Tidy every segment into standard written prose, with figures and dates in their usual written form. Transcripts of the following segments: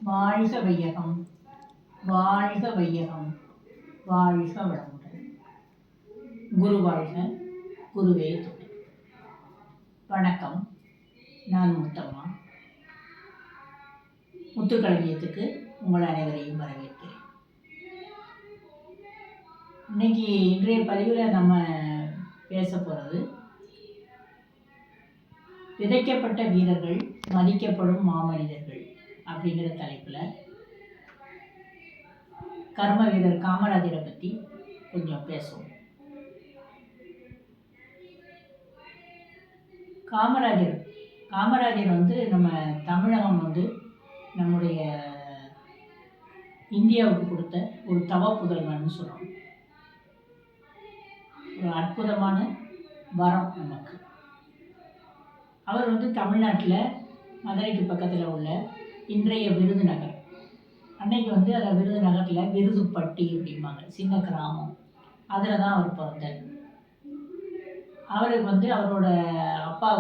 வாழ்க வையகம், வாழ்க வையகம், வாழ்க வளமுடன். குரு வாழ்க, குருவே துணை. வணக்கம், நான் முத்தம்மா. முத்துக்களஞ்சியத்துக்கு உங்கள் அனைவரையும் வரவேற்கிறேன். இன்றைய பதிவில் நம்ம பேச போகிறது விதைக்கப்பட்ட வீரர்கள் மதிக்கப்படும் மாமனிதர்கள் அப்படிங்கிற தலைப்பில் கர்ம வீரர் காமராஜரை பற்றி கொஞ்சம் பேசுவோம். காமராஜர் நம்ம தமிழகம் நம்முடைய இந்தியாவுக்கு கொடுத்த ஒரு தவ புதல்வன்னு சொல்லணும். ஒரு அற்புதமான வரம் நமக்கு. அவர் தமிழ்நாட்டில் மதுரைக்கு பக்கத்தில் உள்ள இன்றைய விருதுநகர், அன்னைக்கு அந்த விருதுநகரில் விருதுப்பட்டி அப்படிம்பாங்க, சின்ன கிராமம், அதில் தான் அவர் பிறந்தார். அவருக்கு அவரோட அப்பா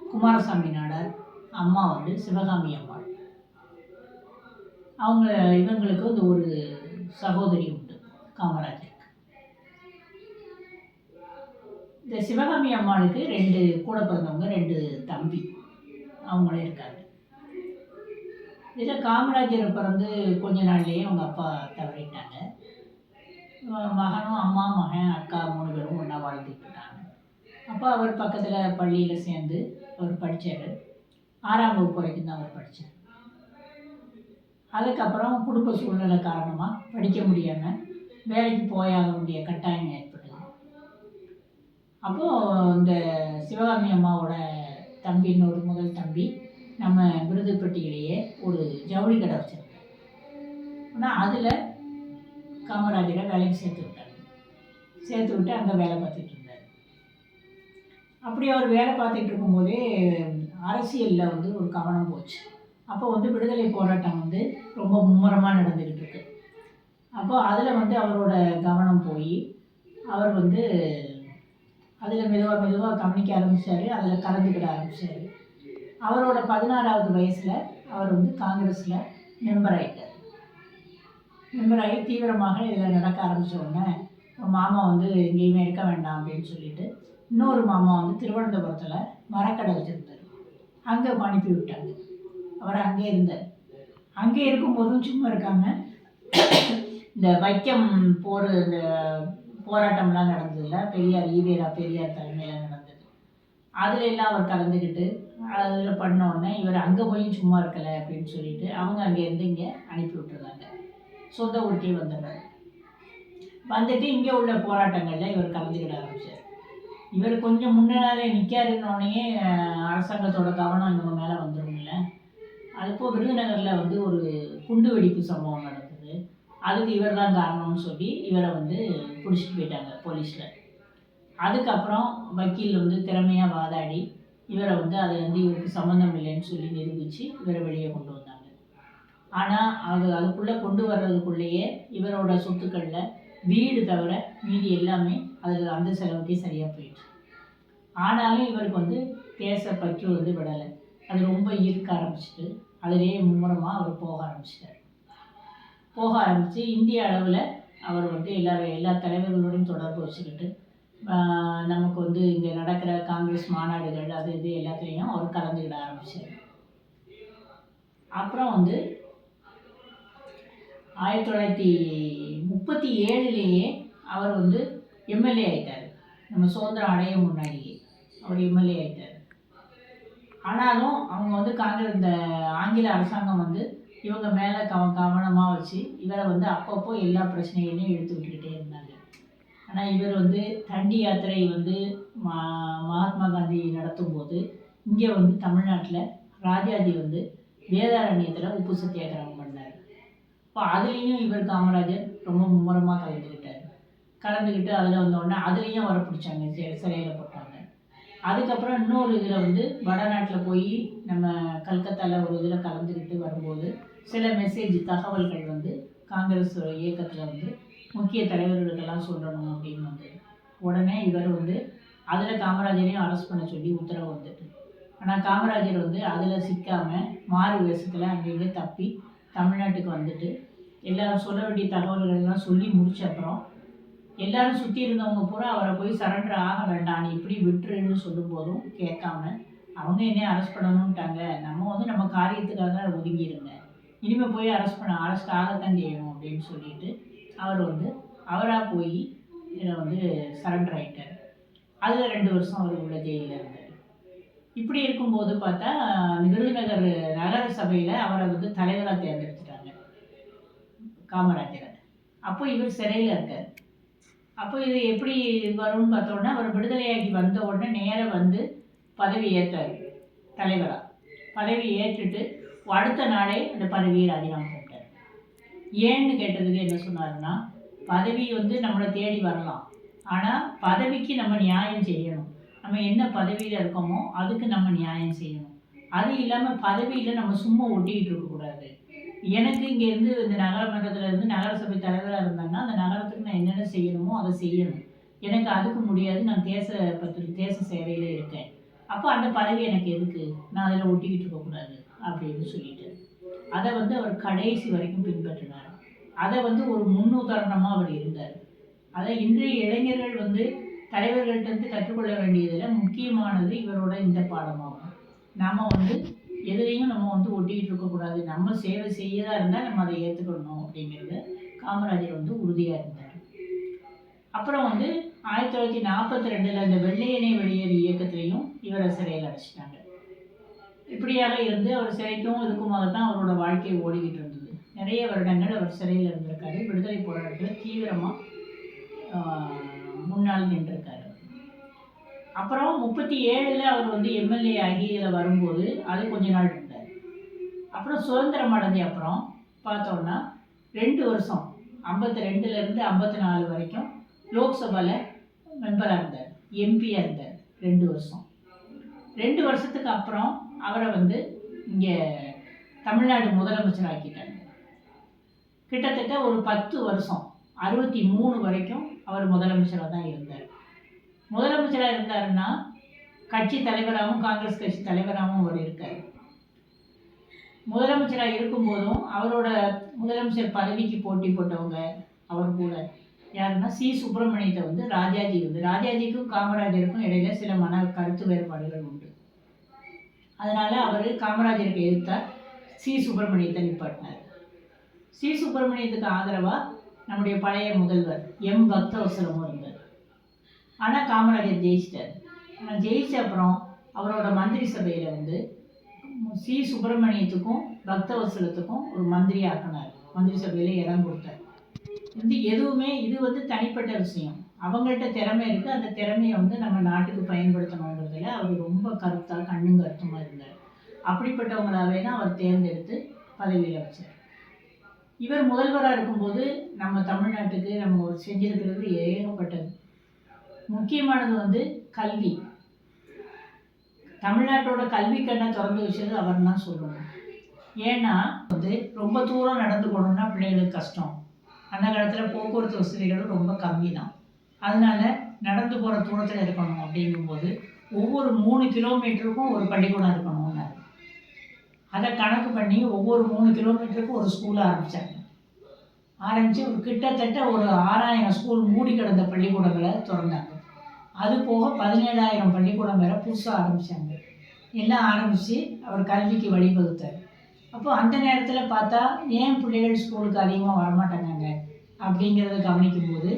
குமாரசாமி நாடார், அம்மா சிவகாமி அம்மாள். இவங்களுக்கு ஒரு சகோதரி உண்டு காமராஜருக்கு. இந்த சிவகாமி அம்மாளுக்கு கூட பிறந்தவங்க 2 தம்பி அவங்களே இருக்காங்க. இதில் காமராஜரை பிறந்து கொஞ்ச நாள்லேயே அவங்க அப்பா தவறிட்டாங்க. மகனும் அம்மா, மகன், அக்கா 3 பேரும் ஒன்றா வாழ்ந்துட்டு இருக்காங்க. அப்போ அவர் பக்கத்தில் பள்ளியில் சேர்ந்து அவர் படித்தார். 6ஆம் வகுப்பு வரைக்கும் தான் அவர் படித்தார். அதுக்கப்புறம் குடும்ப சூழ்நிலை காரணமாக படிக்க முடியாமல் வேலைக்கு போயாக வேண்டிய கட்டாயம் ஏற்பட்டது. அப்போது இந்த சிவகாமி அம்மாவோட இன்னொரு முதல் தம்பி நம்ம விருதுப்பட்டியிலேயே ஒரு ஜவுளி கடை வச்சுருந்தார். ஆனால் அதில் காமராஜரை வேலைக்கு சேர்த்து விட்டு அங்கே வேலை பார்த்துட்டு இருந்தார். அப்படி அவர் வேலை பார்த்துட்டு இருக்கும்போதே அரசியலில் ஒரு கவனம் போச்சு. அப்போ விடுதலை போராட்டம் ரொம்ப மும்முரமாக நடந்துக்கிட்டு இருக்கு. அப்போ அதில் அவரோட கவனம் போய் அவர் அதில் மெதுவாக கவனிக்க ஆரம்பித்தார். அதில் கலந்துக்கிட ஆரம்பித்தார். அவரோட 16வது வயசில் அவர் காங்கிரஸில் மெம்பர் ஆகி தீவிரமாக இதில் நடக்க ஆரம்பித்த உடனே மாமா எங்கேயுமே இருக்க வேண்டாம் அப்படின்னு சொல்லிட்டு இன்னொரு மாமா திருவனந்தபுரத்தில் மரக்கடை வச்சுருந்தார். அங்கே அனுப்பி விட்டாங்க. அவர் அங்கே இருந்தார். அங்கே இருக்கும்போதும் சும்மா இருக்காமல் இந்த வைக்கம் போர், இந்த போராட்டம்லாம் நடந்ததில்ல, பெரியார் தலைமையில் நடந்தது. அதில் எல்லாம் அவர் கலந்துக்கிட்டு அதில் பண்ண உடனே இவர் அங்கே போய் சும்மா இருக்கலை அப்படின்னு சொல்லிட்டு அவங்க அங்கேருந்து இங்கே அனுப்பி விட்டுருந்தாங்க. சொந்த ஊருக்கே வந்துட்டு இங்கே உள்ள போராட்டங்களில் இவர் கலந்துக்கிட ஆரம்பித்தார். இவர் கொஞ்சம் முன்னாலே நிற்காருன்னொடனே அரசாங்கத்தோட கவனம் இவங்க மேலே வந்துடும்ல. அதுப்போ விருதுநகரில் ஒரு குண்டு வெடிப்பு சம்பவம் நடந்தது. அதுக்கு இவர் தான் காரணம்னு சொல்லி இவரை பிடிச்சிட்டு போயிட்டாங்க போலீஸில். அதுக்கப்புறம் வக்கீல் திறமையாக வாதாடி இவரை அதுலேருந்து இவருக்கு சம்மந்தம் இல்லைன்னு சொல்லி நிரூபித்து இவரை வெளியே கொண்டு வந்தாங்க. ஆனால் அதுக்குள்ளே கொண்டு வர்றதுக்குள்ளேயே இவரோட சொத்துக்களில் வீடு தவிர மீதி எல்லாமே அதில் அந்த செலவுக்கே சரியாக போயிடுச்சு. ஆனாலும் இவருக்கு தேசப்பற்று விடலை. அது ரொம்ப ஈர்க்க ஆரம்பிச்சிட்டு அதிலேயே மும்முரமாக அவர் போக ஆரம்பித்து இந்திய அளவில் அவர் எல்லா தலைவர்களோடையும் தொடர்பு வச்சுக்கிட்டு நமக்கு இங்கே நடக்கிற காங்கிரஸ் மாநாடுகள் அது இது எல்லாத்துலேயும் அவர் கலந்துக்கிட ஆரம்பித்தார். அப்புறம் 1937லேயே அவர் எம்எல்ஏ ஆகிட்டார். நம்ம சுதந்திரம் அடைய முன்னாடியே அவர் எம்எல்ஏ ஆகிட்டார். ஆனாலும் அவங்க காங்கிரஸ், இந்த ஆங்கில அரசாங்கம் இவங்க மேலே கவனமாக வச்சு இவரை அப்பப்போ எல்லா பிரச்சனைகளையும் எடுத்து விட்டுக்கிட்டே இருந்தாங்க. ஆனால் இவர் தண்டி யாத்திரை மகாத்மா காந்தி நடத்தும் போது இங்கே தமிழ்நாட்டில் ராஜாஜி வேதாரண்யத்தில் உப்பு சத்தியாகிரகம் பண்ணார். இப்போ அதுலேயும் இவர் காமராஜர் ரொம்ப மும்முரமாக கலந்துக்கிட்டு அதில் வந்தோடனே அதுலேயும் அவரை பிடிச்சாங்க, சிறையில் போட்டாங்க. அதுக்கப்புறம் இன்னொரு இதில் வடநாட்டில் போய் நம்ம கல்கத்தாவில் ஒரு இதில் கலந்துக்கிட்டு வரும்போது சில தகவல்கள் காங்கிரஸ் இயக்கத்தில் முக்கிய தலைவர்களுக்கெல்லாம் சொல்லணும் அப்படின்னு உடனே இவர் அதில் காமராஜரையும் அரெஸ்ட் பண்ண சொல்லி உத்தரவு ஆனால் காமராஜர் வந்து அதில் சிக்காமல் மாறு வேஷத்தில் அங்கேயே தப்பி தமிழ்நாட்டுக்கு வந்துட்டு எல்லாரும் சொல்ல வேண்டிய தகவல்கள்லாம் சொல்லி முடிச்ச அப்புறம் எல்லாரும் சுற்றி இருந்தவங்க பூரா அவரை போய் சரண்டர் ஆக வேண்டாம், நீ இப்படி விட்டுருன்னு சொல்லும் போதும் கேட்காம அவங்க என்ன அரெஸ்ட் பண்ணணும்ட்டாங்க, நம்ம வந்து நம்ம காரியத்துக்காக ஒதுங்கிடுங்க, இனிமேல் போய் அரெஸ்ட் ஆகத்தான் செய்யணும் அப்படின்னு சொல்லிட்டு அவர் வந்து அவராக போய் இதில் வந்து சரண்டர் ஆகிட்டார். அதில் 2 வருஷம் அவர் உள்ள ஜெயிலில் இருந்தார். இப்படி இருக்கும்போது பார்த்தா விருதுநகர் நகர சபையில் அவரை வந்து தலைவராக தேர்ந்தெடுத்துட்டாங்க காமராஜரை. அப்போ இவர் சிறையில் இருக்கார். அப்போ இது எப்படி வரும்னு பார்த்தோன்னா அவர் விடுதலையாகி வந்த உடனே நேராக வந்து பதவி ஏற்றார் தலைவராக. பதவி ஏற்றுட்டு அடுத்த நாளே அந்த பதவியை ராஜினாமா பண்ணிட்டார். ஏன்னு கேட்டதுக்கு என்ன சொன்னாருன்னா, பதவி வந்து நம்மளை தேடி வரலாம், ஆனால் பதவிக்கு நம்ம நியாயம் செய்யணும், நம்ம என்ன பதவியில் இருக்கோமோ அதுக்கு நம்ம நியாயம் செய்யணும். அது இல்லாமல் பதவியில் நம்ம சும்மா ஒட்டிக்கிட்டு இருக்கக்கூடாது. எனக்கு இங்கேருந்து இந்த நகரமன்றத்துலேருந்து நகரசபை தலைவராக இருந்தாங்கன்னா அந்த நகரத்துக்கு நான் என்னென்ன செய்யணுமோ அதை செய்யணும். எனக்கு அதுக்கு முடியாது, நான் தேச சேவையில் இருக்கேன். அப்போ அந்த பதவி எனக்கு எதுக்கு, நான் அதில் ஒட்டிக்கிட்டு இருக்கக்கூடாது அப்படின்னு சொல்லிட்டு அதை வந்து அவர் கடைசி வரைக்கும் பின்பற்றினார். அதை வந்து ஒரு முன்னுதாரணமாக அவர் இருந்தார். அதை இன்றைய இளைஞர்கள் வந்து தலைவர்கள்ட்ட கற்றுக்கொள்ள வேண்டியதில் முக்கியமானது இவரோட இந்த பாடமாகும். நாம் வந்து எதுலேயும் நம்ம வந்து ஒட்டிக்கிட்டு இருக்கக்கூடாது, நம்ம சேவை செய்யதா இருந்தால் நம்ம அதை ஏற்றுக்கணும் அப்படிங்கிறத காமராஜர் வந்து உறுதியாக இருந்தார். அப்புறம் வந்து 1942 அந்த வெள்ளையனே வெளியேறு இயக்கத்திலையும் இவரை சிறையில் அடைச்சிட்டாங்க. இப்படியாக இருந்து அவர் சிறைக்கும் இதுக்குமாக தான் அவரோட வாழ்க்கை ஓடிக்கிட்டு இருந்தது. நிறைய வருடங்கள் அவர் சிறையில் இருந்திருக்காரு. விடுதலை போராட்டத்தில் தீவிரமாக முன்னால் நின்றிருக்காரு. அப்புறம் 37 அவர் வந்து எம்எல்ஏ ஆகி இதில் வரும்போது அது கொஞ்ச நாள் இருந்தார். அப்புறம் சுதந்திரம் அடைஞ்ச அப்புறம் பார்த்தோன்னா 2 வருஷம் 52லேருந்து 54 வரைக்கும் லோக்சபாவில் மெம்பராக இருந்தார், எம்பியாக இருந்தார் 2 வருஷம். 2 வருஷத்துக்கு அப்புறம் அவரை வந்து இங்கே தமிழ்நாடு முதலமைச்சர் ஆக்கிட்டாங்க. கிட்டத்தட்ட ஒரு 10 வருஷம் 63 வரைக்கும் அவர் முதலமைச்சராக தான் இருந்தார். முதலமைச்சராக இருந்தாருன்னா கட்சி தலைவராகவும் காங்கிரஸ் கட்சி தலைவராகவும் அவர் இருக்கார். முதலமைச்சராக இருக்கும்போதும் அவரோட முதலமைச்சர் பதவிக்கு போட்டி போட்டவங்க அவர் கூட யாருன்னா சுப்பிரமணியத்தை வந்து ராஜாஜிக்கும் காமராஜருக்கும் இடையில சில கருத்து வேறுபாடுகள் உண்டு. அதனால அவர் காமராஜருக்கு எதிர்த்தார், சுப்பிரமணியத்தை நிப்பாட்டினார். சுப்பிரமணியத்துக்கு ஆதரவாக நம்முடைய பழைய முதல்வர் பக்தவத்சலமும் இருந்தார். ஆனால் காமராஜர் ஜெயிச்சிட்டார். ஆனால் ஜெயிச்ச அப்புறம் அவரோட மந்திரி சபையில் வந்து சுப்பிரமணியத்துக்கும் பக்தவத்சலத்துக்கும் ஒரு மந்திரி ஆக்கினார். மந்திரி சபையில் இடம் கொடுத்தார். எதுவுமே இது வந்து தனிப்பட்ட விஷயம், அவங்கள்ட்ட திறமை இருக்குது, அந்த திறமையை வந்து நம்ம நாட்டுக்கு பயன்படுத்தணுங்கிறதுல அவர் ரொம்ப கருத்தாக கண்ணும் கருத்துமாக இருந்தார். அப்படிப்பட்டவங்களாவே தான் அவர் தேர்ந்தெடுத்து பதவியில் வச்சார். இவர் முதல்வராக இருக்கும்போது நம்ம தமிழ்நாட்டுக்கு நம்ம செஞ்சிருக்கிறது ஏகப்பட்டது. முக்கியமானது வந்து கல்வி. தமிழ்நாட்டோட கல்வி கண்ணை திறந்து வச்சது அவர் தான் சொல்லணும். ஏன்னா வந்து ரொம்ப தூரம் நடந்து போகணுன்னா பிள்ளைகளுக்கு கஷ்டம். அந்த காலத்தில் போக்குவரத்து வசதிகளும் ரொம்ப கம்மி தான். அதனால நடந்து போகிற தூரத்தில் இருக்கணும் அப்படிங்கும்போது ஒவ்வொரு 3 கிலோமீட்டருக்கும் ஒரு பள்ளிக்கூடம் இருக்கணும்னாரு. அதை கணக்கு பண்ணி ஒவ்வொரு 3 கிலோமீட்டருக்கும் ஒரு ஸ்கூலை ஆரம்பித்து ஒரு கிட்டத்தட்ட ஒரு 6000 ஸ்கூல் மூடி கிடந்த பள்ளிக்கூடங்களை திறந்தாங்க. அது போக 17,000 பள்ளிக்கூடம் வேறு புதுசாக ஆரம்பித்தாங்க. எல்லாம் ஆரம்பித்து அவர் கல்விக்கு வழிவகுத்தார். அப்போ அந்த நேரத்தில் பார்த்தா ஏன் பிள்ளைகள் ஸ்கூலுக்கு அதிகமாக வரமாட்டாங்க அப்படிங்கிறத கவனிக்கும்போது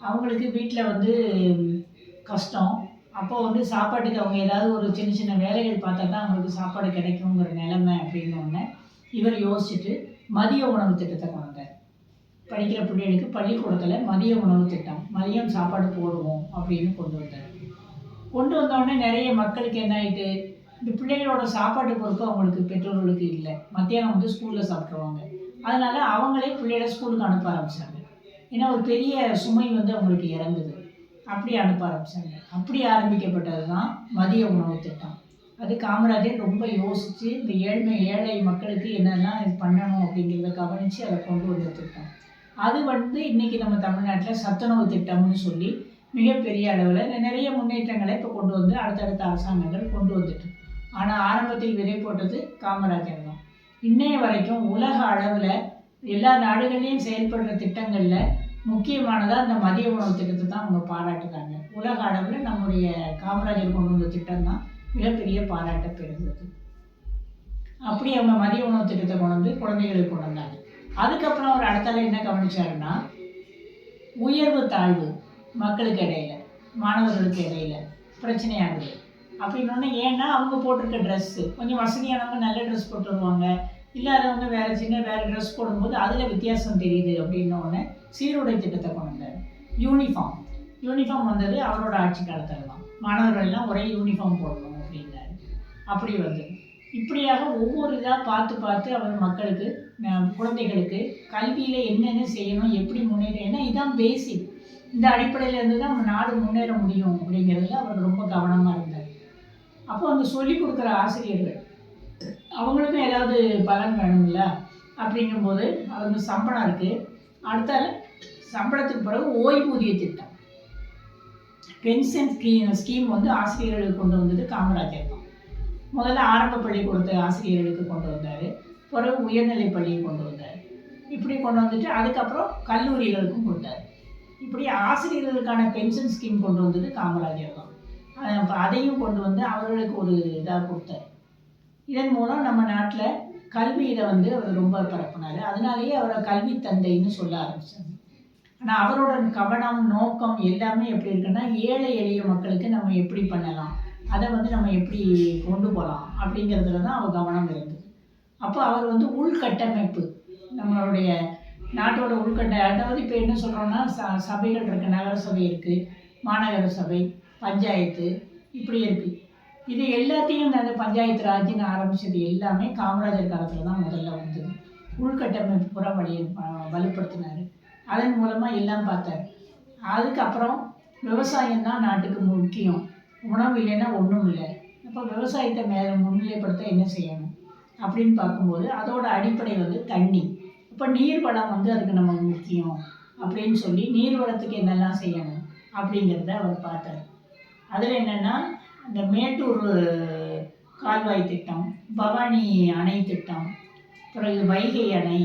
அவங்களுக்கு வீட்டில் வந்து கஷ்டம். அப்போ வந்து சாப்பாட்டுக்கு அவங்க ஏதாவது ஒரு சின்ன சின்ன வேலைகள் பார்த்தா தான் அவங்களுக்கு சாப்பாடு கிடைக்குங்கிற நிலைமை அப்படின்னோடனே இவர் யோசிச்சுட்டு மதிய உணவு திட்டத்தை கொண்டார். படிக்கிற பிள்ளைகளுக்கு பள்ளிக்கூடத்தில் மதிய உணவு திட்டம், மதியம் சாப்பாடு போடுவோம் அப்படின்னு கொண்டு வந்தோடனே நிறைய மக்களுக்கு என்ன ஆகிட்டு, இந்த பிள்ளைகளோட சாப்பாட்டு பொறுப்பு அவங்களுக்கு பெற்றோர்களுக்கு இல்லை, மத்தியானம் வந்து ஸ்கூலில் சாப்பிட்ருவாங்க. அதனால் அவங்களே பிள்ளைகளை ஸ்கூலுக்கு அனுப்ப ஆரம்பித்தாங்க. ஏன்னா ஒரு பெரிய சுமை வந்து அவங்களுக்கு இறங்குது. அப்படி அனுப்ப ஆரம்பித்தாங்க. அப்படி ஆரம்பிக்கப்பட்டது தான் மதிய உணவு திட்டம். அது காமராஜர் ரொம்ப யோசித்து இந்த ஏழை மக்களுக்கு என்னெல்லாம் இது பண்ணணும் அப்படிங்கிறத கவனித்து அதை கொண்டு வந்த திட்டம். அது வந்து இன்றைக்கி நம்ம தமிழ்நாட்டில் சத்துணவு திட்டம்னு சொல்லி மிகப்பெரிய அளவில் நிறைய முன்னேற்றங்களை இப்போ கொண்டு வந்து அடுத்தடுத்த அரசாங்கங்கள் கொண்டு வந்துட்டு ஆனால் ஆரம்பத்தில் விதை போட்டது காமராஜர் தான். இன்னைய வரைக்கும் உலக அளவில் எல்லா நாடுகள்லையும் செயல்படுற திட்டங்களில் முக்கியமானதாக அந்த மதிய உணவு திட்டத்தை தான் அவங்க பாராட்டுறாங்க. உலக அளவில் நம்முடைய காமராஜர் கொண்டு வந்த திட்டம் தான் மிகப்பெரிய பாராட்ட பெறுகிறது. அப்படி அவங்க மதிய உணவு திட்டத்தை கொண்டு வந்து குழந்தைகளுக்கு கொண்டு வந்தாங்க. அதுக்கப்புறம் அவர் அடுத்தால என்ன கவனிச்சாருன்னா, உயர்வு தாழ்வு மக்களுக்கு இடையில, மாணவர்களுக்கு இடையில பிரச்சனையாகுது அப்படின்னோடனே. ஏன்னா அவங்க போட்டிருக்க ட்ரெஸ்ஸு கொஞ்சம் வசதியானவங்க நல்ல ட்ரெஸ் போட்டு வருவாங்க, இல்லாதவங்க வேறு ட்ரெஸ் போடும்போது அதில் வித்தியாசம் தெரியுது அப்படின்னோடனே சீருடை திட்டத்தை கொண்டு வந்தார். யூனிஃபார்ம் வந்தது அவரோட ஆட்சி காலத்தில் தான். மாணவர்கள்லாம் ஒரே யூனிஃபார்ம் போடணும் அப்படின்னாரு. அப்படி வந்து இப்படியாக ஒவ்வொரு இதாக பார்த்து அவர் மக்களுக்கு, குழந்தைகளுக்கு கல்வியில் என்னென்ன செய்யணும், எப்படி முன்னேற, ஏன்னா இதுதான் பேசிக். இந்த அடிப்படையில் இருந்து தான் நம்ம நாடு முன்னேற முடியும் அப்படிங்கிறதுல அவர் ரொம்ப கவனமாக இருந்தார். அப்போ அந்த சொல்லிக் கொடுக்குற ஆசிரியர்கள் அவங்களுக்கும் ஏதாவது பலன் வேணும்ல. அப்படிங்கும்போது அவங்க சம்பளம் இருக்குது. அடுத்தால சம்பளத்துக்கு பிறகு ஓய்வூதிய திட்டம், பென்ஷன் ஸ்கீம் வந்து ஆசிரியர்களுக்கு கொண்டு வந்தது காமராஜர் தான். முதல்ல ஆரம்ப பள்ளிக்கூடத்து ஆசிரியர்களுக்கு கொண்டு வந்தார், பிறகு உயர்நிலை பள்ளியை கொண்டு வந்தார். இப்படி கொண்டு வந்துட்டு அதுக்கப்புறம் கல்லூரிகளுக்கும் கொடுத்தார். இப்படி ஆசிரியர்களுக்கான பென்ஷன் ஸ்கீம் கொண்டு வந்தது காமராஜர் தான். அதையும் கொண்டு வந்து அவர்களுக்கு ஒரு இதாக கொடுத்தார். இதன் மூலம் நம்ம நாட்டில் கல்வியில் வந்து அவர் ரொம்ப பரப்புனார். அதனாலேயே அவரை கல்வி தந்தைன்னு சொல்ல ஆரம்பித்தாங்க. ஆனால் அவரோட கவனம், நோக்கம் எல்லாமே எப்படி இருக்குன்னா, ஏழை எளிய மக்களுக்கு நம்ம எப்படி பண்ணலாம், அதை வந்து நம்ம எப்படி கொண்டு போகலாம் அப்படிங்கிறதுல தான் அவர் கவனம் இருந்தது. அப்போ அவர் வந்து உள்கட்டமைப்பு, நம்மளுடைய நாட்டோட அதாவது இப்போ என்ன சொல்கிறோன்னா, சபைகள் இருக்குது, நகர சபை இருக்குது, மாநகர சபை, பஞ்சாயத்து, இப்படி இருக்குது. இது எல்லாத்தையும் அந்த பஞ்சாயத்து ராஜ்னு ஆரம்பித்தது எல்லாமே காமராஜர் காலத்தில் தான் முதல்ல வந்தது. உள்கட்டமைப்பு புற வலுப்படுத்தினார். அதன் மூலமாக எல்லாம் பார்த்தார். அதுக்கப்புறம் விவசாயம் தான் நாட்டுக்கு முக்கியம், உணவு இல்லைன்னா ஒன்றும் இல்லை. அப்போ விவசாயத்தை முன்னிலைப்படுத்த என்ன செய்யணும் அப்படின்னு பார்க்கும்போது அதோட அடிப்படை வந்து தண்ணி. இப்போ நீர்வளம் வந்து அதுக்கு நம்ம முக்கியம் அப்படின்னு சொல்லி நீர்வளத்துக்கு என்னெல்லாம் செய்யணும் அப்படிங்கிறத அவர் பார்த்தார். அதில் என்னென்னா, இந்த மேட்டூர் கால்வாய் திட்டம், பவானி அணை திட்டம், பிறகு வைகை அணை,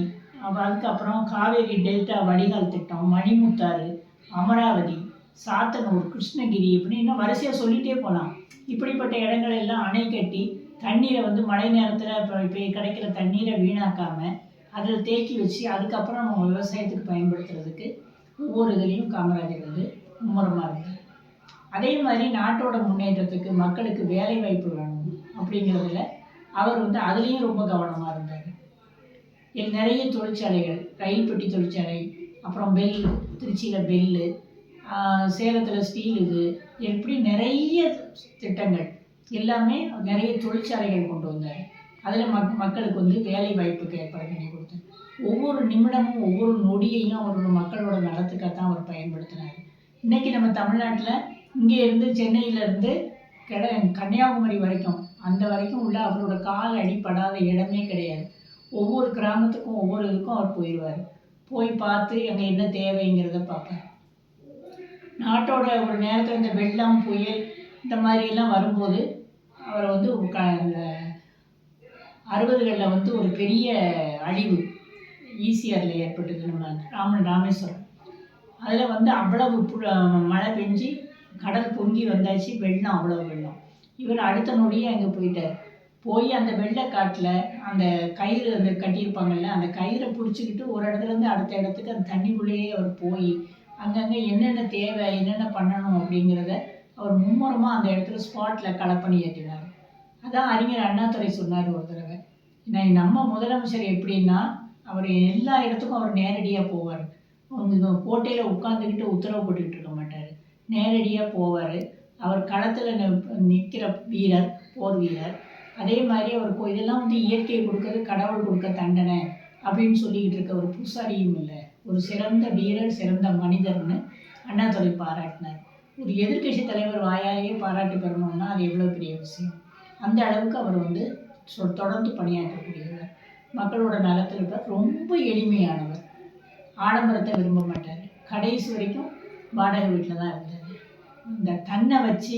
அதுக்கப்புறம் காவேரி டெல்டா வடிகால் திட்டம், மணிமுத்தாறு, அமராவதி, சாத்தனூர், கிருஷ்ணகிரி, இப்படி இன்னும் வரிசையாக சொல்லிகிட்டே போகலாம். இப்படிப்பட்ட இடங்கள் எல்லாம் அணை கட்டி தண்ணீரை வந்து மழை நேரத்தில் இப்போ கிடைக்கிற தண்ணீரை வீணாக்காமல் அதில் தேக்கி வச்சு அதுக்கப்புறம் நம்ம விவசாயத்துக்கு பயன்படுத்துறதுக்கு ஒவ்வொரு இதுலேயும் காமராஜர் வந்து மும்முரமாக இருந்தார். அதே மாதிரி நாட்டோட முன்னேற்றத்துக்கு மக்களுக்கு வேலை வாய்ப்பு வேணும் அப்படிங்கிறதுல அவர் வந்து அதுலேயும் ரொம்ப கவனமாக இருந்தார். நிறைய தொழிற்சாலைகள், ரயில் பெட்டி தொழிற்சாலை, அப்புறம் பெல்லு, திருச்சியில் பெல்லு, சேலத்தில் ஸ்டீல், இது எப்படி நிறைய திட்டங்கள் எல்லாமே நிறைய தொழிற்சாலைகள் கொண்டு வந்தார். அதில் மக்களுக்கு வந்து வேலை வாய்ப்புக்கு ஏற்பாடு பண்ணி கொடுத்தார். ஒவ்வொரு நிமிடமும் ஒவ்வொரு நொடியையும் அவரோட மக்களோட நலத்துக்காகத்தான் அவர் பயன்படுத்தினார். இன்றைக்கி நம்ம தமிழ்நாட்டில் இங்கே இருந்து சென்னையிலேருந்து கன்னியாகுமரி வரைக்கும் அந்த வரைக்கும் உள்ள அவரோட கால் அடிப்படாத இடமே கிடையாது. ஒவ்வொரு கிராமத்துக்கும் ஒவ்வொரு இதுக்கும் அவர் போயிடுவார். போய் பார்த்து அங்கே என்ன தேவைங்கிறத பார்ப்பார். நாட்டோட ஒரு நேரத்தில் இந்த வெள்ளம், புயல் இந்த மாதிரியெல்லாம் வரும்போது அவர் வந்து 60களில் வந்து ஒரு பெரிய அழிவு ஈசிஆரில் ஏற்பட்டது. நம்ம ராமேஸ்வரம் அதில் வந்து அவ்வளவு மழை பெஞ்சு கடல் பொங்கி வந்தாச்சு, வெள்ளம், அவ்வளோ வெள்ளம். இவர் அடுத்த நொடியே அங்கே போயிட்டார். போய் அந்த வெள்ளக்காட்டில் அந்த கயிறு அந்த கட்டியிருப்பாங்கள்ல, அந்த கயிறை பிடிச்சிக்கிட்டு ஒரு இடத்துலேருந்து அடுத்த இடத்துக்கு அந்த தண்ணிக்குள்ளேயே அவர் போய் அங்கங்கே என்னென்ன தேவை, என்னென்ன பண்ணணும் அப்படிங்கிறத அவர் மும்முரமாக அந்த இடத்துல ஸ்பாட்டில் களப்பணி ஏற்றினார். அதான் அறிஞர் அண்ணாதுரை சொன்னார் ஒரு தடவை, நம்ம முதலமைச்சர் எப்படின்னா அவர் எல்லா இடத்துக்கும் அவர் நேரடியாக போவார். அவங்க கோட்டையில் உட்காந்துக்கிட்டு உத்தரவு போட்டுக்கிட்டு இருக்க மாட்டார், நேரடியாக போவார். அவர் களத்தில் நிற்கிற வீரர், போர் வீரர். அதே மாதிரி அவர் இதெல்லாம் வந்து இயற்கையை கொடுக்கறது, கடவுள் கொடுக்க தண்டனை அப்படின்னு சொல்லிக்கிட்டு இருக்க ஒரு பூசாரியும் இல்லை, ஒரு சிறந்த வீரர், சிறந்த மனிதர்னு அண்ணாதுரை பாராட்டினார். ஒரு எதிர்கட்சி தலைவர் வாயாலேயே பாராட்டு பெறணும்னா அது எவ்வளோ பெரிய விஷயம். அந்த அளவுக்கு அவர் வந்து தொடர்ந்து பணியாற்றக்கூடியவர். மக்களோட நலத்தில் இருப்பார். ரொம்ப எளிமையானவர். ஆடம்பரத்தை விரும்ப மாட்டார். கடைசி வரைக்கும் வாடகை வீட்டில் தான் இருந்தார். இந்த தன்னை வச்சு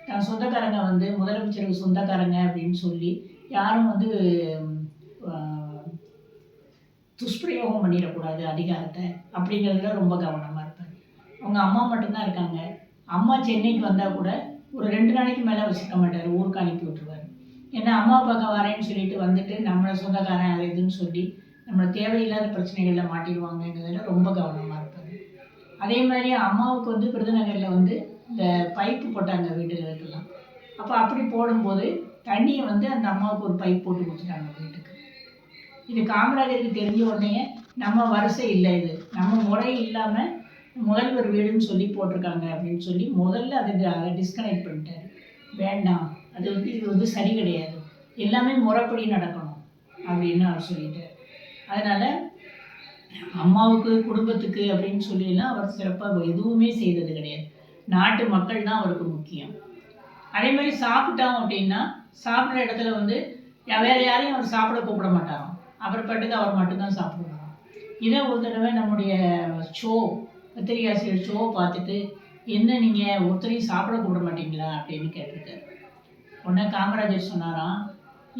தன் சொந்தக்காரங்க வந்து முதலமைச்சருக்கு சொந்தக்காரங்க அப்படின்னு சொல்லி யாரும் வந்து துஷ்பிரயோகம் பண்ணிடக்கூடாது அதிகாரத்தை அப்படிங்கிறதுல ரொம்ப கவனமாக இருப்பார். அவங்க அம்மா மட்டும்தான் இருக்காங்க. அம்மா சென்னைக்கு வந்தால் கூட ஒரு 2 நாளைக்கு மேலே வச்சுருக்க மாட்டார், ஊருக்கு அனுப்பி விட்டுருவார். ஏன்னா அம்மா பக்கம் வரேன்னு சொல்லிட்டு வந்துட்டு நம்மளை சொந்தக்காரன் அது இதுன்னு சொல்லி நம்மளை தேவையில்லாத பிரச்சனைகளில் மாட்டிடுவாங்கங்கிறதுல ரொம்ப கவனமாக இருப்பார். அதே மாதிரி அம்மாவுக்கு வந்து விருதுநகரில் வந்து இந்த பைப்பு போட்டாங்க வீட்டுகளுக்கெல்லாம். அப்போ அப்படி போடும்போது தண்ணியை வந்து அந்த அம்மாவுக்கு ஒரு பைப் போட்டு கொடுத்துட்டாங்க வீட்டுக்கு. இது காமராஜருக்கு தெரிஞ்ச உடனே நம்ம வரிசை இல்லை, இது நம்ம முறை இல்லாமல் முதல்வர் வீடுன்னு சொல்லி போட்டிருக்காங்க அப்படின்னு சொல்லி முதல்ல அதை டிஸ்கனெக்ட் பண்ணிட்டார். வேண்டாம், அது வந்து இது வந்து சரி கிடையாது, எல்லாமே முறைப்படி நடக்கணும் அப்படின்னு அவர் சொல்லிட்டார். அதனால் அம்மாவுக்கு குடும்பத்துக்கு அப்படின்னு சொல்லிலாம் அவர் சிறப்பாக எதுவுமே செய்தது கிடையாது. நாட்டு மக்கள் தான் அவருக்கு முக்கியம். அதே மாதிரி சாப்பிட்டோம் அப்படின்னா சாப்பிட்ற இடத்துல வந்து வேறு யாரையும் அவர் சாப்பிட கூப்பிட மாட்டாராம். அவர் பாட்டுக்கு அவர் மட்டும்தான் சாப்பிடுவாராம். இதை ஒரு தடவை நம்முடைய பத்திரிகாசிரியர் ஷோவை பார்த்துட்டு, என்ன நீங்கள் ஒருத்தரையும் சாப்பிட கூப்பிட மாட்டீங்களா அப்படின்னு கேட்டிருக்காரு. உடனே காமராஜர் சொன்னாராம்,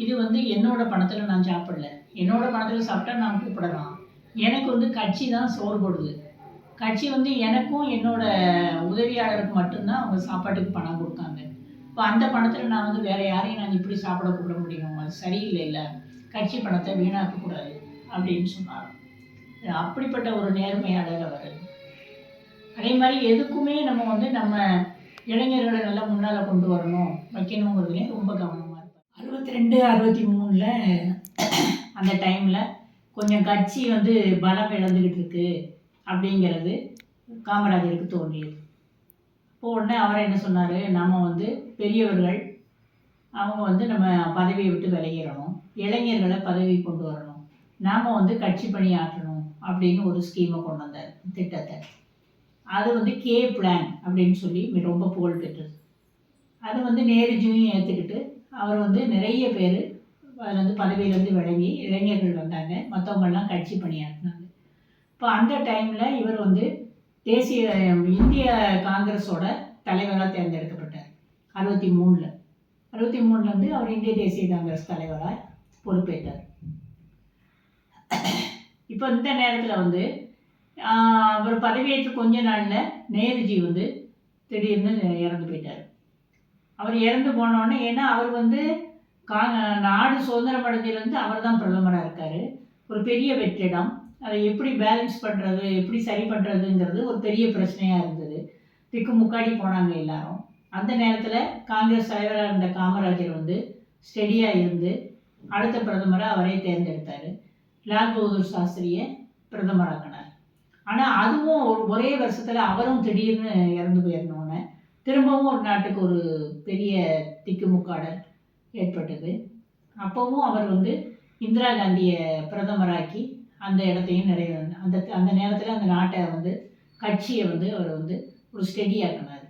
இது வந்து என்னோட பணத்தில் நான் சாப்பிடல, என்னோட பணத்தில் சாப்பிட்டா நான் கூப்பிடலாம். எனக்கு வந்து கட்சி தான் சோறு போடுது. கட்சி வந்து எனக்கும் என்னோட உதவியாளருக்கு மட்டும்தான் அவங்க சாப்பாட்டுக்கு பணம் கொடுக்காங்க. இப்போ அந்த பணத்தில் நான் வந்து வேறு யாரையும் நான் இப்படி சாப்பிட கூப்பிட முடியும், அது சரியில்லைல்ல, கட்சி பணத்தை வீணாக்கக்கூடாது அப்படின்னு சொன்னார். அப்படிப்பட்ட ஒரு நேர்மையாளர் அவர். அதே மாதிரி எதுக்குமே நம்ம வந்து நம்ம இளைஞர்களை நல்லா முன்னால் கொண்டு வரணும் வைக்கணுங்கிறதுலேயே ரொம்ப கவனமாக இருப்பார். 62, 63 அந்த டைமில் கொஞ்சம் கட்சி வந்து பலம் இழந்துக்கிட்டு இருக்கு அப்படிங்கிறது காமராஜருக்கு தோன்றியது. இப்போ உடனே அவர் என்ன சொன்னார், நம்ம வந்து பெரியவர்கள் அவங்க வந்து நம்ம பதவியை விட்டு விலகிடணும், இளைஞர்களை பதவி கொண்டு வரணும், நாம் வந்து கட்சி பணியாற்றணும் அப்படின்னு ஒரு ஸ்கீமை கொண்டு வந்தார், திட்டத்தை. அது வந்து கே பிளான் அப்படின்னு சொல்லி ரொம்ப புகழ் பெற்றது. அது வந்து நேருஜியும் ஏற்றுக்கிட்டு அவர் வந்து நிறைய பேர் அதில் வந்து பதவியிலேருந்து விலகி இளைஞர்கள் வந்தாங்க, மற்றவங்கள்லாம் கட்சி பணியாற்றினாங்க. இப்போ அந்த டைமில் இவர் வந்து இந்திய காங்கிரஸோட தலைவராக தேர்ந்தெடுக்கப்பட்டார் 63. 63 அவர் இந்திய தேசிய காங்கிரஸ் தலைவராக பொறுப்பேற்றார். இப்போ இந்த நேரத்தில் வந்து அவர் பதவியேற்று கொஞ்ச நாளில் நேருஜி வந்து திடீர்னு இறந்து போயிட்டார். அவர் இறந்து போனோடனே, ஏன்னா அவர் வந்து நாடு சுதந்திரம் அடைஞ்சிலேருந்து அவர் தான் பிரதமராக இருக்கார். ஒரு பெரிய வெற்றிடம், அதை எப்படி பேலன்ஸ் பண்ணுறது, எப்படி சரி பண்ணுறதுங்கிறது ஒரு பெரிய பிரச்சனையாக இருந்தது. திக்கு முக்காடி போனாங்க எல்லாரும். அந்த நேரத்தில் காங்கிரஸ் தலைவராக இருந்த காமராஜர் வந்து ஸ்டெடியாக இருந்து அடுத்த பிரதமராக அவரே தேர்ந்தெடுத்தார். லால் பகதூர் சாஸ்திரியை பிரதமராக்கினார். ஆனால் அதுவும் ஒரே வருஷத்தில் அவரும் திடீர்னு இறந்து போயிருந்தோன்னே திரும்பவும் ஒரு நாட்டுக்கு ஒரு பெரிய திக்குமுக்காடல் ஏற்பட்டது. அப்போவும் அவர் வந்து இந்திரா காந்தியை பிரதமராக்கி அந்த இடத்தையும் அந்த நேரத்தில் அந்த நாட்டை வந்து கட்சியை வந்து அவர் வந்து ஒரு ஸ்டெடியாக்கினார்.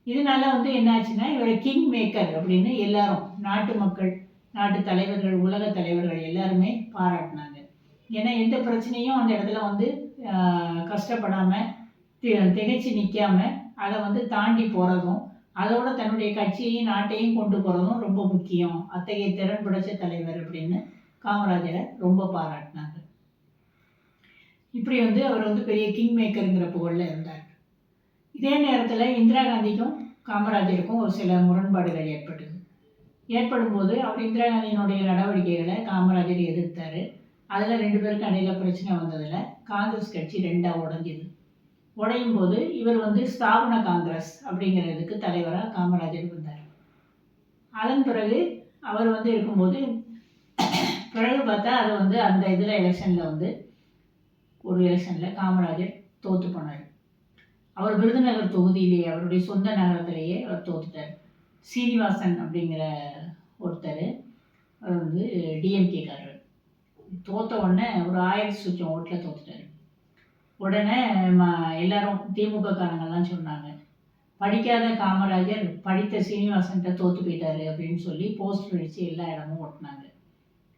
இதனால வந்து என்னாச்சுன்னா இவரை கிங் மேக்கர் அப்படின்னு எல்லாரும், நாட்டு மக்கள், நாட்டு தலைவர்கள், உலக தலைவர்கள் எல்லாருமே பாராட்டினாங்க. ஏன்னா எந்த பிரச்சனையும் அந்த இடத்துல வந்து கஷ்டப்படாமல் திகைச்சு நிற்காமல் அதை வந்து தாண்டி போகிறதும், அதோட தன்னுடைய கட்சியையும் நாட்டையும் கொண்டு போகிறதும் ரொம்ப முக்கியம். அத்தகைய திறன் படைச்ச தலைவர் அப்படின்னு காமராஜரை ரொம்ப பாராட்டினாங்க. இப்படி வந்து அவர் வந்து பெரிய கிங் மேக்கருங்கிற புகழில் இருந்தார். இதே நேரத்தில் இந்திரா காந்திக்கும் காமராஜருக்கும் ஒரு சில முரண்பாடுகள் ஏற்படும்போது அவர் இந்திரா காந்தியினுடைய நடவடிக்கைகளை காமராஜர் எதிர்த்தார். அதில் 2 பேருக்கு இடையில் பிரச்சனை வந்ததில் காங்கிரஸ் கட்சி 2ஆக உடைஞ்சிது. உடையும் போது இவர் வந்து ஸ்தாபன காங்கிரஸ் அப்படிங்கிறதுக்கு தலைவராக காமராஜர் வந்தார். அதன் பிறகு அவர் வந்து இருக்கும்போது பிறகு பார்த்தா அது வந்து அந்த இதில் எலெக்ஷனில் வந்து ஒரு எலெக்ஷனில் காமராஜர் தோற்று போனார். அவர் விருதுநகர் தொகுதியிலேயே, அவருடைய சொந்த நகரத்திலேயே அவர் தோற்றுட்டார். சீனிவாசன் அப்படிங்கிற ஒருத்தர், அவர் வந்து டிஎம்கேக்காரர். தோற்ற உடனே ஒரு 1000 சுற்றம் ஓட்டில் தோற்றுட்டார். உடனே எல்லாரும் திமுக காரங்கள்லாம் சொன்னாங்க, படிக்காத காமராஜர் படித்த சீனிவாசன்கிட்ட தோற்று போயிட்டாரு அப்படின்னு சொல்லி போஸ்டர் அடித்து எல்லா இடமும் ஓட்டினாங்க.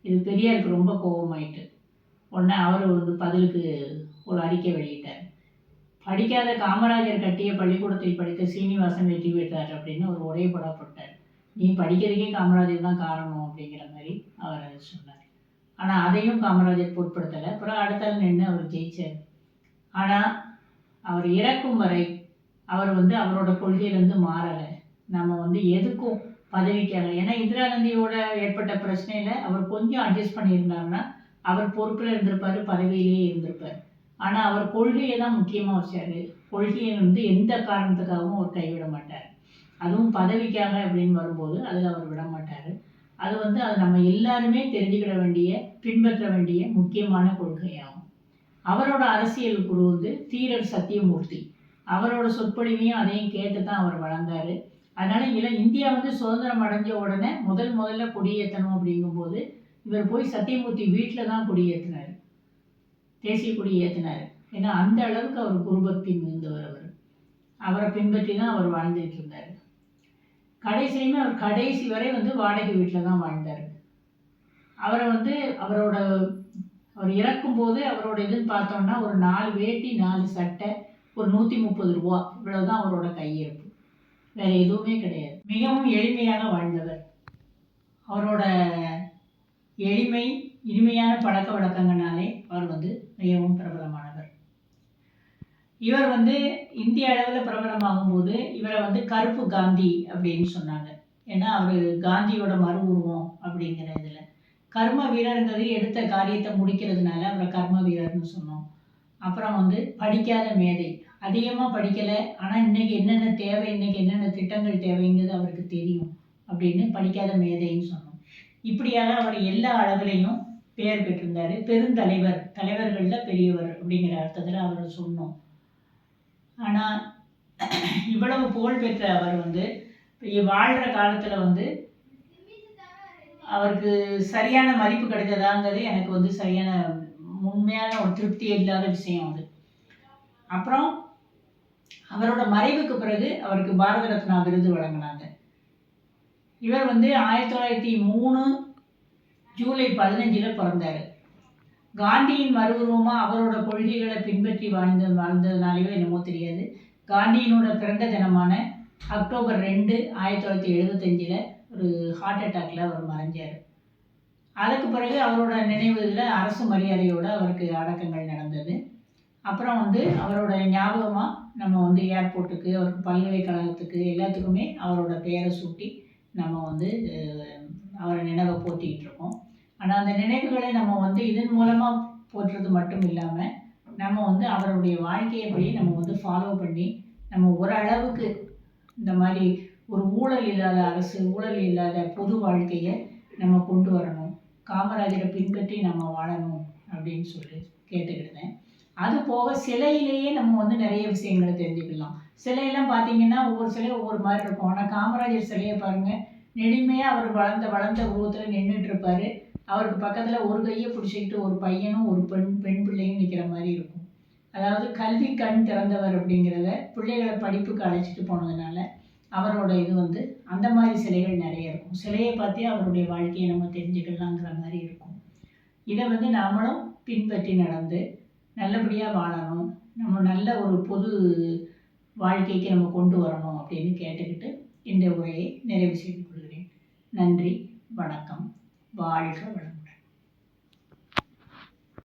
இது பெரியாருக்கு ரொம்ப கோபமாயிட்டு உடனே அவர் வந்து பதிலுக்கு ஒரு அறிக்கை வெளியிட்டார். படிக்காத காமராஜர் கட்டிய பள்ளிக்கூடத்தில் படித்த சீனிவாசன் வெற்றி பெற்றார் அப்படின்னு ஒரு ஒரே போட்டார். நீ படிக்கிறதுக்கே காமராஜர் தான் காரணம் அப்படிங்கிற மாதிரி அவர் சொன்னார். ஆனால் அதையும் காமராஜர் பொருட்படுத்தலை. அப்புறம் அடுத்த நின்று அவர் ஜெயிச்சார். ஆனால் அவர் இறக்கும் வரை அவர் அவரோட கொள்கையிலேருந்து மாறலை. நம்ம எதுக்கும் பதவிக்காக, ஏன்னா இந்திரா காந்தியோட ஏற்பட்ட பிரச்சனையில் அவர் கொஞ்சம் அட்ஜஸ்ட் பண்ணியிருந்தாருன்னா அவர் பொறுப்பில் இருந்திருப்பார், பதவியிலேயே இருந்திருப்பார். ஆனால் அவர் கொள்கையை தான் முக்கியமாக வச்சார். கொள்கையை எந்த காரணத்துக்காகவும் அவர் கைவிட மாட்டார். அதுவும் பதவிக்காக அப்படின்னு வரும்போது அதில் அவர் விட மாட்டார். அது அது நம்ம எல்லாருமே தெரிஞ்சுக்கிட வேண்டிய, பின்பற்ற வேண்டிய முக்கியமான கொள்கையாகும். அவரோட அரசியல் குரு தீரர் சத்தியமூர்த்தி. அவரோட சொற்பொழிவையும் அதையும் கேட்டு தான் அவர் வளர்ந்தார். அதனால் இந்தியா சுதந்திரம் அடைஞ்ச உடனே முதல்ல கொடியேற்றணும் அப்படிங்கும்போது இவர் போய் சத்தியமூர்த்தி வீட்டில் தான் கொடியேற்றினார், தேசிய கொடியேற்றினார். ஏன்னா அந்த அளவுக்கு அவர் குருபக்தி மிகுந்தவர். அவரை பின்பற்றி தான் அவர் வாழ்ந்துட்டு இருந்தார். கடைசியுமே அவர் கடைசி வரை வாடகை வீட்டில் தான் வாழ்ந்தார். அவரை அவர் இறக்கும்போது அவரோட இதுன்னு பார்த்தோம்னா ஒரு 4 வேட்டி 4 சட்டை, ஒரு 130 ரூபா, இவ்வளவுதான் அவரோட கையிருப்பு. வேற எதுவுமே கிடையாது. மிகவும் எளிமையாக வாழ்ந்தவர். அவரோட எளிமை, இனிமையான பழக்க வழக்கங்களாலே அவர் மிகவும் பிரபலமானவர். இவர் இந்திய அளவில் பிரபலமாகும் போது இவரை கருப்பு காந்தி அப்படின்னு சொன்னாங்க. ஏன்னா அவர் காந்தியோட மறு உருவம் அப்படிங்கிற இதில். கர்ம வீரருங்கிறது எடுத்த காரியத்தை முடிக்கிறதுனால அவரை கர்ம வீரர்னு சொன்னோம். அப்புறம் படிக்காத மேதை, அதிகமாக படிக்கலை, ஆனால் இன்றைக்கி என்னென்ன தேவை, இன்றைக்கி என்னென்ன திட்டங்கள் தேவைங்கிறது அவருக்கு தெரியும் அப்படின்னு படிக்காத மேதைன்னு சொன்னோம். இப்படியாக அவர் எல்லா அளவுலையும் பெயர் பெற்றிருந்தார். பெருந்தலைவர், தலைவர்களில் பெரியவர் அப்படிங்கிற அர்த்தத்தில் அவர் சொன்னோம். ஆனால் இவ்வளவு புகழ் பெற்ற அவர் வாழ்கிற காலத்தில் அவருக்கு சரியான மதிப்பு கிடைத்ததாங்கிறது எனக்கு சரியான உண்மையான ஒரு திருப்தி இல்லாத விஷயம் அது. அப்புறம் அவரோட மறைவுக்கு பிறகு அவருக்கு பாரத ரத்னா விருது வழங்கினாங்க. இவர் 1903 ஜூலை 15 பிறந்தார். காந்தியின் மறுவுருவமாக அவரோட கொள்கைகளை பின்பற்றி வாழ்ந்ததுனாலேயோ என்னமோ தெரியாது, காந்தியினோட பிறந்த தினமான அக்டோபர் 2, 1975 ஒரு ஹார்ட் அட்டாக்ல அவர் மறைஞ்சார். அதுக்கு பிறகு அவரோட நினைவுல அரசு மரியாதையோடு அவருக்கு அடக்கங்கள் நடந்தது. அப்புறம் அவரோட ஞாபகமாக நம்ம ஏர்போர்ட்டுக்கு, அவருக்கு பல்கலைக்கழகத்துக்கு எல்லாத்துக்குமே அவரோட பெயரை சூட்டி நம்ம அவரை நினைவை போற்றிக்கிட்டு இருக்கோம். ஆனால் அந்த நினைவுகளை நம்ம இதன் மூலமாக போற்றுறது மட்டும் இல்லாமல் நம்ம அவருடைய வாழ்க்கையைப்படி நம்ம ஃபாலோ பண்ணி நம்ம ஓரளவுக்கு இந்த மாதிரி ஒரு ஊழல் இல்லாத அரசு, ஊழல் இல்லாத பொது வாழ்க்கையை நம்ம கொண்டு வரணும், காமராஜரை பின்பற்றி நம்ம வாழணும் அப்படின்னு சொல்லி கேட்டுக்கிட்டேன். அது போக சிலையிலேயே நம்ம நிறைய விஷயங்களை தெரிஞ்சுக்கலாம். சிலையெல்லாம் பார்த்தீங்கன்னா ஒவ்வொரு சிலை ஒவ்வொரு மாதிரி இருக்கும். ஆனால் காமராஜர் சிலையை பாருங்கள், நெடுமையாக அவர் வளர்ந்த உருவத்தில் நின்றுட்டு இருப்பார். அவருக்கு பக்கத்தில் ஒரு கையை பிடிச்சிக்கிட்டு ஒரு பையனும் ஒரு பெண் பிள்ளையும் நிற்கிற மாதிரி இருக்கும். அதாவது கல்வி கண் திறந்தவர் அப்படிங்கிறத பிள்ளைகளை படிப்புக்கு அழைச்சிட்டு போனதுனால அவரோட இது அந்த மாதிரி சிலைகள் நிறைய இருக்கும். சிலையை பார்த்தே அவருடைய வாழ்க்கையை நம்ம தெரிஞ்சுக்கலாங்கிற மாதிரி இருக்கும். இதை நாமளும் பின்பற்றி நடந்து நல்லபடியாக வாழணும், நம்ம நல்ல ஒரு பொது வாழ்க்கைக்கு நம்ம கொண்டு வரணும் அப்படின்னு கேட்டுக்கிட்டு இந்த உரையை நிறைவு செய்து கொள்கிறேன். நன்றி, வணக்கம், வாழ்க வளம்.